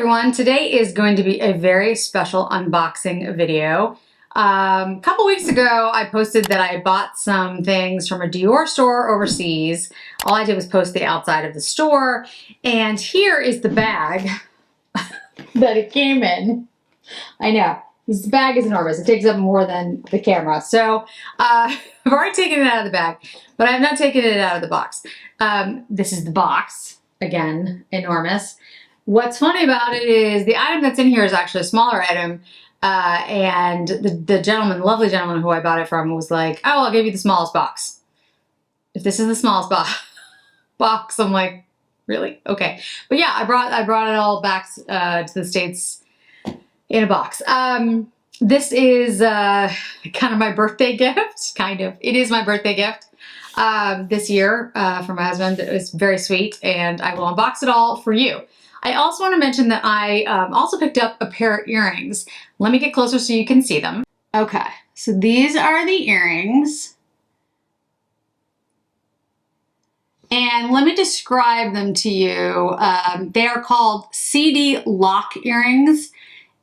everyone, today is going to be a very special unboxing video. A couple weeks ago I posted that I bought some things from a Dior store overseas. All I did was post the outside of the store, and here is the bag that it came in. I know, this bag is enormous. It takes up more than the camera. So I've already taken it out of the bag, but I have not taken it out of the box. This is the box, again, enormous. What's funny about it is the item that's in here is actually a smaller item, and the gentleman, lovely gentleman who I bought it from was like, oh, I'll give you the smallest box. If this is the smallest box, I'm like, really? Okay. But yeah, I brought it all back to the States in a box. This is kind of my birthday gift, kind of. It is my birthday gift this year from my husband. It was very sweet, and I will unbox it all for you. I also want to mention that I also picked up a pair of earrings. Let me get closer so you can see them. Okay, so these are the earrings. And let me describe them to you. They are called CD lock earrings,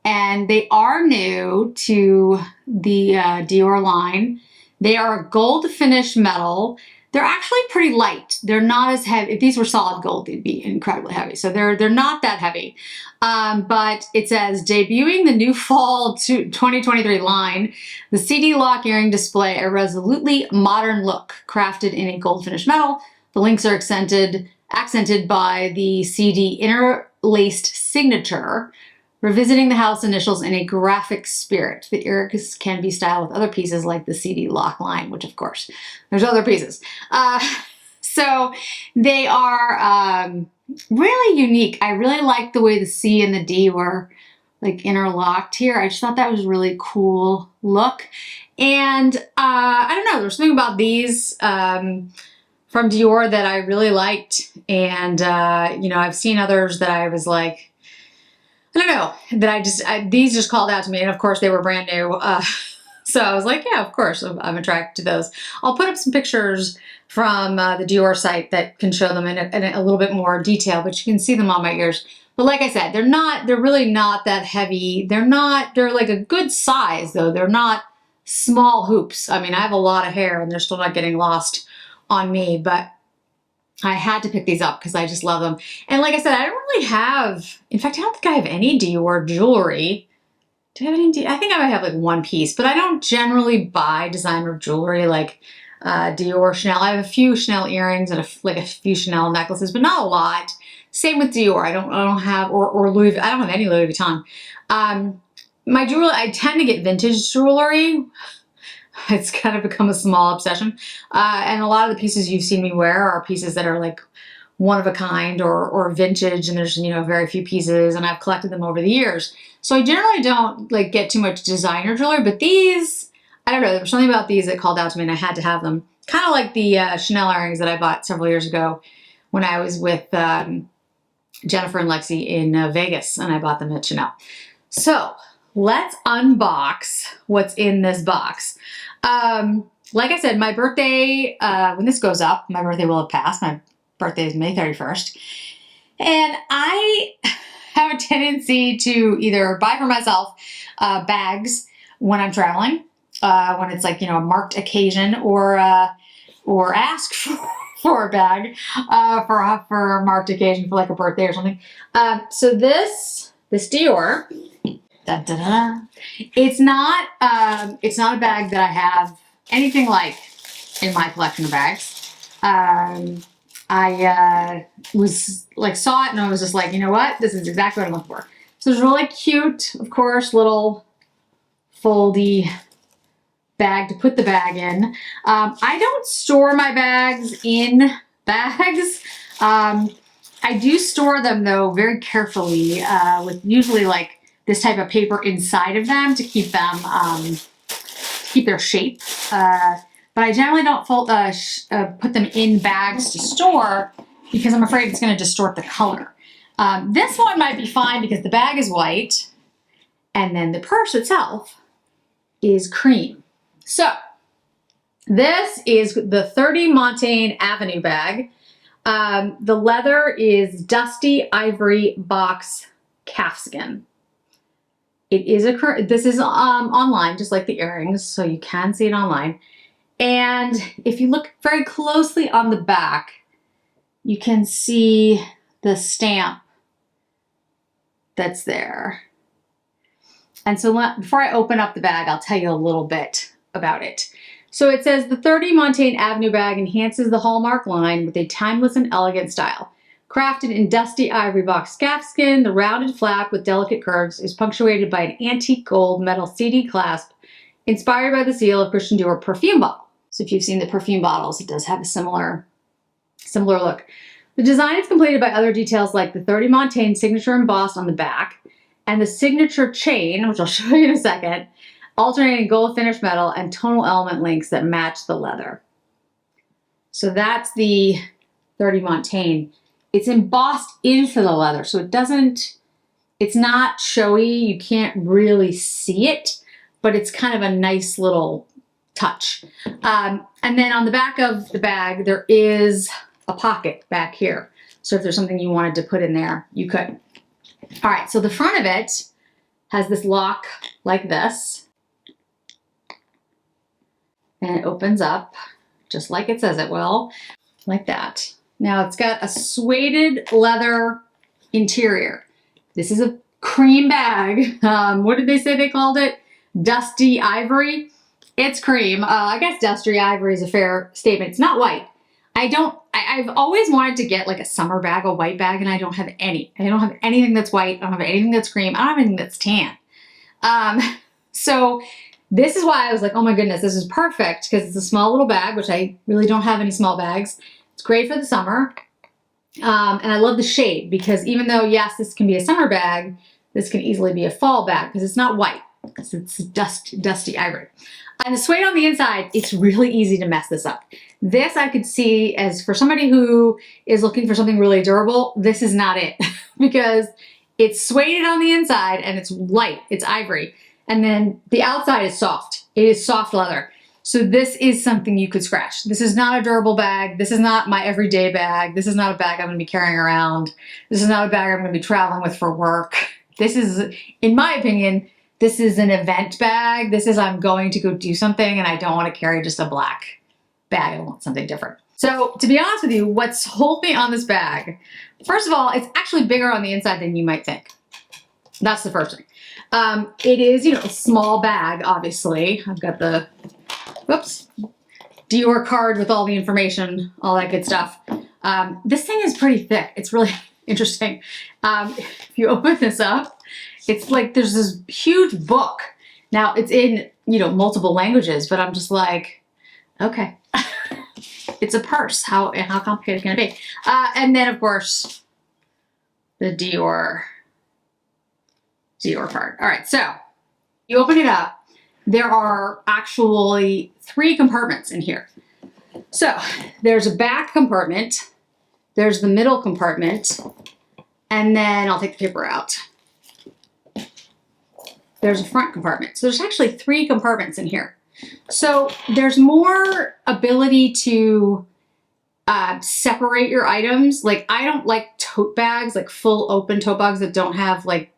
and they are new to the Dior line. They are gold finished metal. They're actually pretty light. They're not as heavy. If these were solid gold, they'd be incredibly heavy. So they're not that heavy. But it says, debuting the new fall 2023 line, the CD lock earring display a resolutely modern look crafted in a gold finished metal. The links are accented by the CD interlaced signature, revisiting the house initials in a graphic spirit. The earrings can be styled with other pieces like the CD lock line, which of course, there's other pieces. So they are really unique. I really like the way the C and the D were like interlocked here. I just thought that was a really cool look. And I don't know, there's something about these from Dior that I really liked. And you know, I've seen others that I was like, I don't know, that these just called out to me, and of course they were brand new. So I was like, yeah, of course, I'm attracted to those. I'll put up some pictures from the Dior site that can show them in a little bit more detail, but you can see them on my ears. But like I said, they're really not that heavy. They're like a good size though. They're not small hoops. I mean, I have a lot of hair and they're still not getting lost on me, but I had to pick these up because I just love them. And like I said, I don't really have, in fact, I don't think I have any Dior jewelry. Do I have any I think I might have like one piece, but I don't generally buy designer jewelry like Dior, Chanel. I have a few Chanel earrings and a few Chanel necklaces, but not a lot. Same with Dior. I don't have, or Louis, I don't have any Louis Vuitton. My jewelry, I tend to get vintage jewelry. It's kind of become a small obsession. And a lot of the pieces you've seen me wear are pieces that are like one of a kind or vintage, and there's, you know, very few pieces, and I've collected them over the years. So I generally don't like get too much designer jewelry, but these, I don't know, there was something about these that called out to me and I had to have them. Kind of like the Chanel earrings that I bought several years ago when I was with Jennifer and Lexi in Vegas, and I bought them at Chanel. So let's unbox what's in this box. Like I said, my birthday, when this goes up, my birthday will have passed. My birthday is May 31st. And I have a tendency to either buy for myself bags when I'm traveling, when it's like, you know, a marked occasion, or ask for a bag for a marked occasion, for like a birthday or something. So this Dior, da, da, da. It's not a bag that I have anything like in my collection of bags. I was like, saw it and I was just like, you know what? This is exactly what I'm looking for. So it's really cute, of course, little foldy bag to put the bag in. I don't store my bags in bags. I do store them though very carefully with usually like this type of paper inside of them to keep them, keep their shape. But I generally don't put them in bags to store because I'm afraid it's going to distort the color. This one might be fine because the bag is white and then the purse itself is cream. So this is the 30 Montaigne Avenue bag. The leather is dusty ivory box calfskin. It is this is online, just like the earrings, so you can see it online. And if you look very closely on the back, you can see the stamp that's there. And so before I open up the bag, I'll tell you a little bit about it. So it says the 30 Montaigne Avenue bag enhances the hallmark line with a timeless and elegant style. Crafted in dusty ivory box calfskin, the rounded flap with delicate curves is punctuated by an antique gold metal CD clasp inspired by the seal of Christian Dior perfume bottle. So if you've seen the perfume bottles, it does have a similar look. The design is completed by other details like the 30 Montaigne signature embossed on the back and the signature chain, which I'll show you in a second, alternating gold finish metal and tonal element links that match the leather. So that's the 30 Montaigne. It's embossed into the leather, so it's not showy. You can't really see it, but it's kind of a nice little touch. And then on the back of the bag, there is a pocket back here. So if there's something you wanted to put in there, you could. All right, so the front of it has this lock like this. And it opens up just like it says it will, like that. Now it's got a suede leather interior. This is a cream bag. What did they say they called it? Dusty ivory. It's cream. I guess dusty ivory is a fair statement. It's not white. I've always wanted to get like a summer bag, a white bag, and I don't have any. I don't have anything that's white. I don't have anything that's cream. I don't have anything that's tan. So this is why I was like, oh my goodness, this is perfect because it's a small little bag, which I really don't have any small bags. It's great for the summer. And I love the shade because even though, yes, this can be a summer bag, this can easily be a fall bag because it's not white, because it's dusty ivory. And the suede on the inside, it's really easy to mess this up. This I could see as for somebody who is looking for something really durable, this is not it because it's suede on the inside and it's light, it's ivory. And then the outside is soft. It is soft leather. So this is something you could scratch. This is not a durable bag. This is not my everyday bag. This is not a bag I'm gonna be carrying around. This is not a bag I'm gonna be traveling with for work. This is, in my opinion, this is an event bag. This is I'm going to go do something and I don't want to carry just a black bag. I want something different. So to be honest with you, what's sold me on this bag, first of all, it's actually bigger on the inside than you might think. That's the first thing. It is, you know, a small bag, obviously. I've got the, whoops, Dior card with all the information, all that good stuff. This thing is pretty thick. It's really interesting. If you open this up, it's like there's this huge book. Now it's in, you know, multiple languages, but I'm just like, okay. It's a purse. How complicated can it be? And then of course, the Dior card. All right, so you open it up. There are actually 3 compartments in here. So there's a back compartment, there's the middle compartment, and then I'll take the paper out. There's a front compartment. So there's actually 3 compartments in here. So there's more ability to separate your items. Like I don't like tote bags, like full open tote bags that don't have like,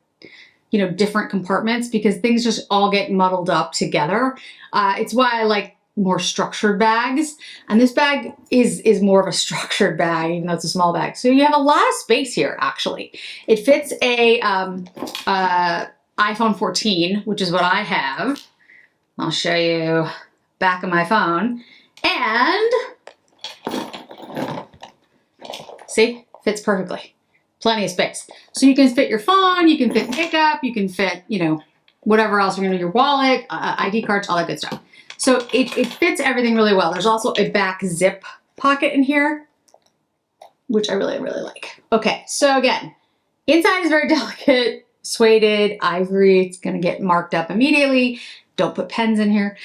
you know, different compartments because things just all get muddled up together. It's why I like more structured bags. And this bag is more of a structured bag, even though it's a small bag. So you have a lot of space here, actually. It fits a iPhone 14, which is what I have. I'll show you back of my phone. And see, fits perfectly. Plenty of space. So you can fit your phone, you can fit makeup, you can fit, you know, whatever else you're gonna do, your wallet, ID cards, all that good stuff. So it fits everything really well. There's also a back zip pocket in here, which I really, really like. Okay, so again, inside is very delicate, suede, ivory. It's gonna get marked up immediately. Don't put pens in here.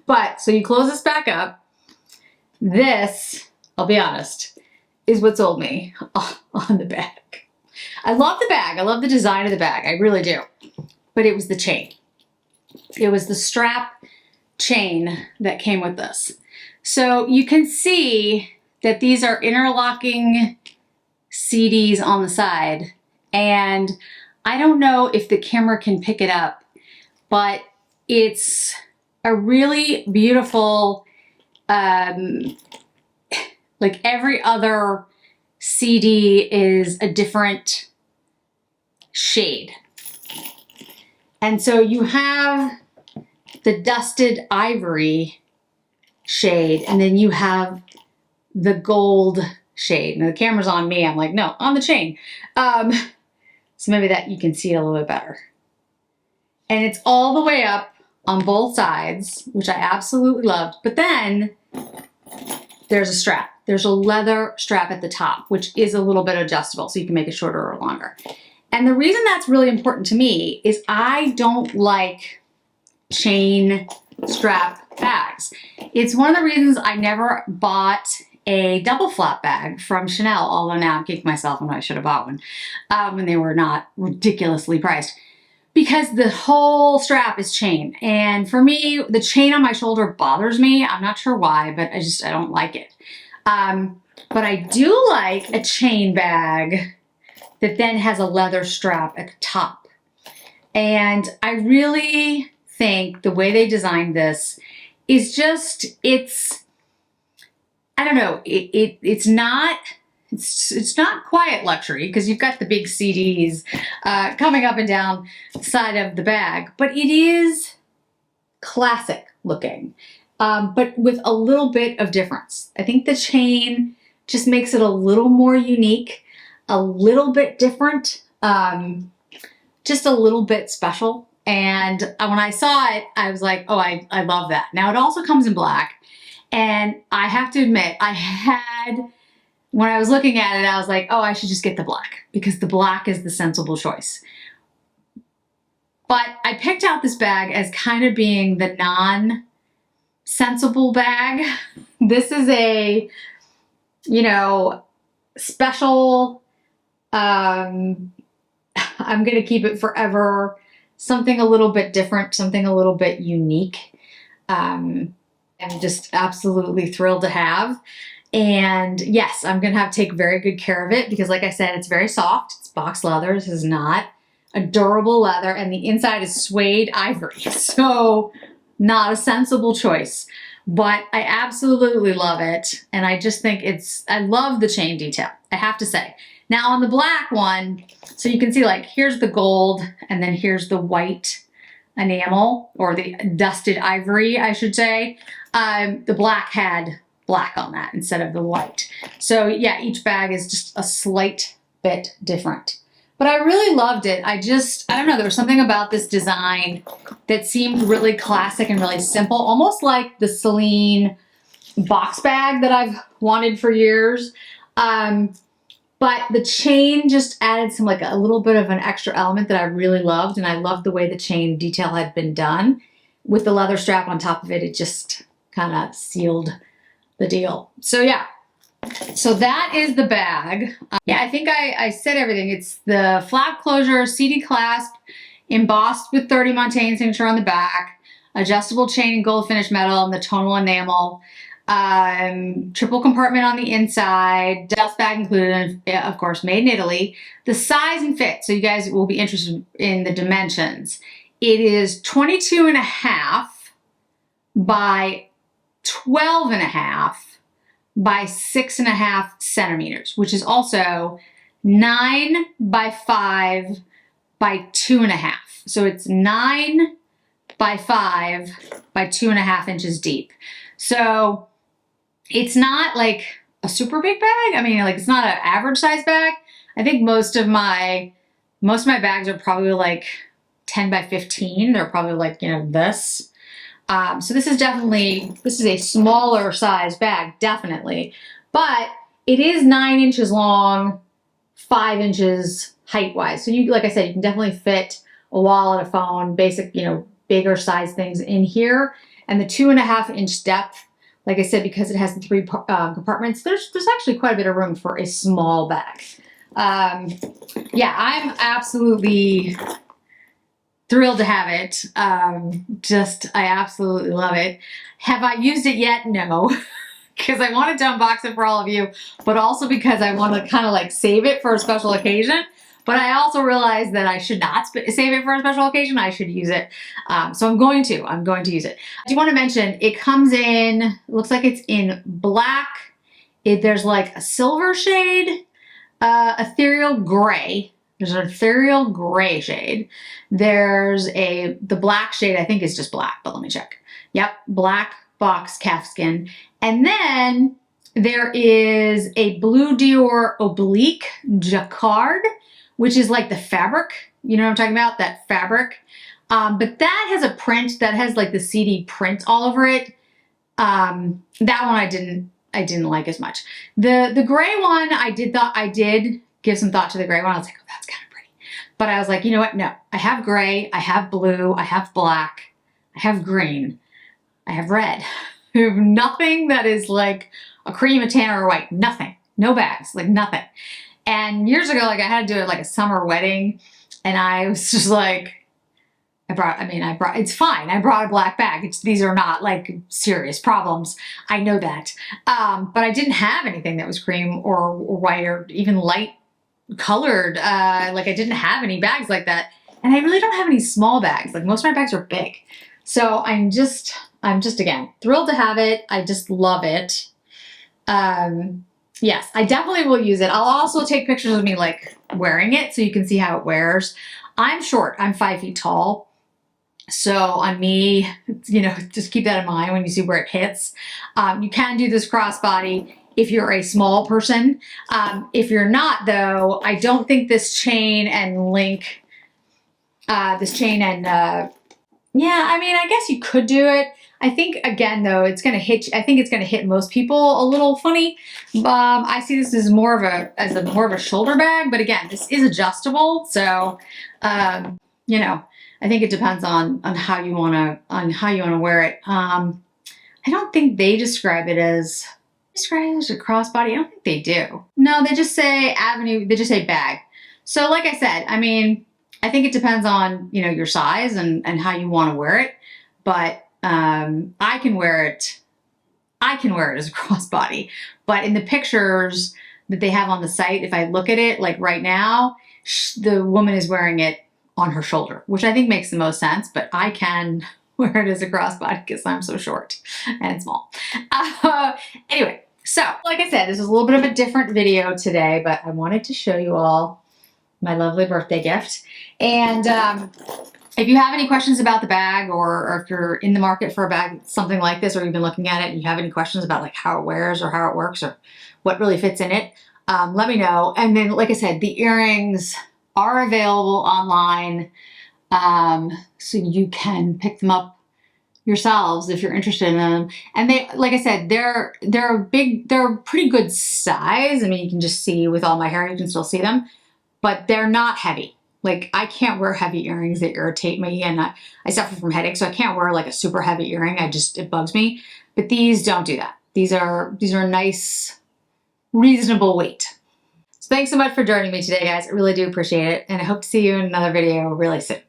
But so you close this back up. This, I'll be honest, is what sold me on the bag. I love the bag. I love the design of the bag. I really do. But it was the chain. It was the strap chain that came with this. So you can see that these are interlocking CDs on the side. And I don't know if the camera can pick it up, but it's a really beautiful, like every other CD is a different shade. And so you have the dusted ivory shade, and then you have the gold shade. Now the camera's on me. I'm like, no, on the chain. So maybe that you can see it a little bit better. And it's all the way up on both sides, which I absolutely loved. But then there's a strap. There's a leather strap at the top, which is a little bit adjustable, so you can make it shorter or longer. And the reason that's really important to me is I don't like chain strap bags. It's one of the reasons I never bought a double flap bag from Chanel, although now I'm kicking myself when I should have bought one when they were not ridiculously priced. Because the whole strap is chain. And for me, the chain on my shoulder bothers me. I'm not sure why, but I don't like it. But I do like a chain bag that then has a leather strap at the top. And I really think the way they designed this is just, I don't know, it's not quiet luxury because you've got the big CDs coming up and down the side of the bag, but it is classic looking, but with a little bit of difference. I think the chain just makes it a little more unique, a little bit different, just a little bit special. And when I saw it, I was like, oh, I love that. Now it also comes in black. And I have to admit, when I was looking at it, I was like, oh, I should just get the black because the black is the sensible choice. But I picked out this bag as kind of being the non-sensible bag. This is a, special, I'm going to keep it forever, something a little bit different, something a little bit unique. I'm just absolutely thrilled to have. And yes, I'm going to have to take very good care of it because like I said, it's very soft. It's box leather. This is not a durable leather and the inside is suede ivory. So not a sensible choice, but I absolutely love it. And I just think I love the chain detail, I have to say. Now on the black one, so you can see like here's the gold and then here's the white enamel or the dusted ivory, I should say. The black had black on that instead of the white. So yeah, each bag is just a slight bit different. But I really loved it. I don't know, there was something about this design that seemed really classic and really simple, almost like the Celine box bag that I've wanted for years. But the chain just added some like a little bit of an extra element that I really loved. And I loved the way the chain detail had been done. With the leather strap on top of it, it just kind of sealed the deal. So yeah, so that is the bag. Yeah, I think I said everything. It's the flap closure, CD clasp, embossed with 30 Montaigne signature on the back, adjustable chain in gold finish metal, and the tonal enamel. Triple compartment on the inside, dust bag included, and of course made in Italy. The size and fit, so you guys will be interested in the dimensions. It is 22.5 by 12.5 by 6.5 centimeters, which is also 9 by 5 by 2.5. So it's 9 by 5 by 2.5 inches deep. So it's not like a super big bag. I mean, like it's not an average size bag. I think most of my bags are probably like 10 by 15. They're probably like, this. So this is a smaller size bag, definitely. But it is 9 inches long, 5 inches height-wise. So like I said, you can definitely fit a wallet, a phone, basic, bigger size things in here. And the 2.5 inch depth, like I said, because it has the 3 compartments, there's actually quite a bit of room for a small bag. Yeah, I'm absolutely thrilled to have it. I absolutely love it. Have I used it yet? No, because I wanted to unbox it for all of you, but also because I want to kind of like save it for a special occasion. But I also realized that I should not save it for a special occasion. I should use it. So I'm going to use it. I do want to mention it comes in, looks like it's in black. There's like a silver shade, ethereal gray. There's an ethereal gray shade. There's the black shade, I think is just black, but let me check. Yep, black box calfskin. And then there is a blue Dior oblique jacquard, which is like the fabric. You know what I'm talking about? That fabric. But that has a print that has like the CD print all over it. That one I didn't like as much. The gray one, I did give some thought to the gray one. I was like, oh, that's kind of pretty. But I was like, you know what? No, I have gray, I have blue, I have black, I have green, I have red. I have nothing that is like a cream, a tan, or a white. Nothing. No bags. Like nothing. And years ago, like I had to do it like a summer wedding, and I was just like, it's fine. I brought a black bag. These are not like serious problems. I know that. But I didn't have anything that was cream or white or even light colored. Like I didn't have any bags like that. And I really don't have any small bags. Like most of my bags are big. So I'm just again, thrilled to have it. I just love it. Yes, I definitely will use it. I'll also take pictures of me like wearing it so you can see how it wears. I'm short. I'm 5 feet tall. So on me, you know, just keep that in mind when you see where it hits. You can do this crossbody if you're a small person. If you're not though, I don't think this chain and link, yeah, I mean, I guess you could do it. I think again though, it's gonna hit. I think it's gonna hit most people a little funny. I see this as more of a shoulder bag, but again, this is adjustable. So, you know, I think it depends on how you wanna wear it. I don't think they describe it as a crossbody. I don't think they do. No, they just say avenue. They just say bag. So, like I said, I mean, I think it depends on, you know, your size and how you want to wear it. But I can wear it as a crossbody. But in the pictures that they have on the site, if I look at it, like right now, the woman is wearing it on her shoulder, which I think makes the most sense. But I can wear it as a crossbody because I'm so short and small. Anyway, so like I said, this is a little bit of a different video today, but I wanted to show you all my lovely birthday gift. And if you have any questions about the bag, or if you're in the market for a bag, something like this, or you've been looking at it and you have any questions about like how it wears or how it works or what really fits in it, let me know. And then, like I said, the earrings are available online. So you can pick them up yourselves if you're interested in them. And they, like I said, they're a pretty good size. I mean, you can just see with all my hair, you can still see them, but they're not heavy. Like I can't wear heavy earrings that irritate me, and I suffer from headaches, so I can't wear like a super heavy earring. It bugs me. But these don't do that. These are a nice, reasonable weight. So thanks so much for joining me today, guys. I really do appreciate it, and I hope to see you in another video really soon.